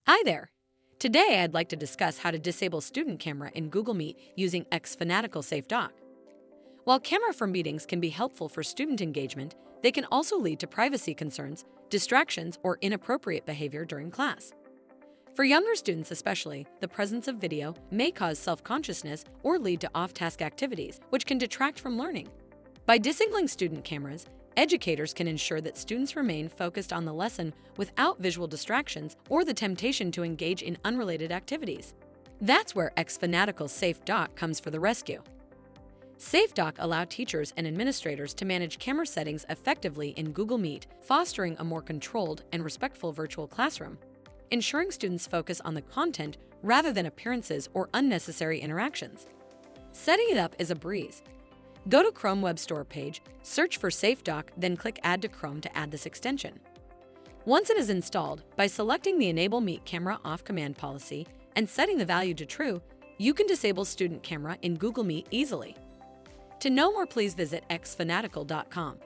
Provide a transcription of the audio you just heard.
Hi there! Today I'd like to discuss how to disable student camera in Google Meet using xFanatical Safe Dock. While camera for meetings can be helpful for student engagement, they can also lead to privacy concerns, distractions, or inappropriate behavior during class. For younger students especially, the presence of video may cause self-consciousness or lead to off-task activities, which can detract from learning. By disabling student cameras, educators can ensure that students remain focused on the lesson without visual distractions or the temptation to engage in unrelated activities. That's where xFanatical Safe Dock comes for the rescue. Safe Dock allows teachers and administrators to manage camera settings effectively in Google Meet, fostering a more controlled and respectful virtual classroom, ensuring students focus on the content rather than appearances or unnecessary interactions. Setting it up is a breeze. Go to Chrome Web Store page, search for Safe Dock, then click Add to Chrome to add this extension. Once it is installed, by selecting the Enable Meet Camera Off command policy and setting the value to True, you can disable student camera in Google Meet easily. To know more, please visit xfanatical.com.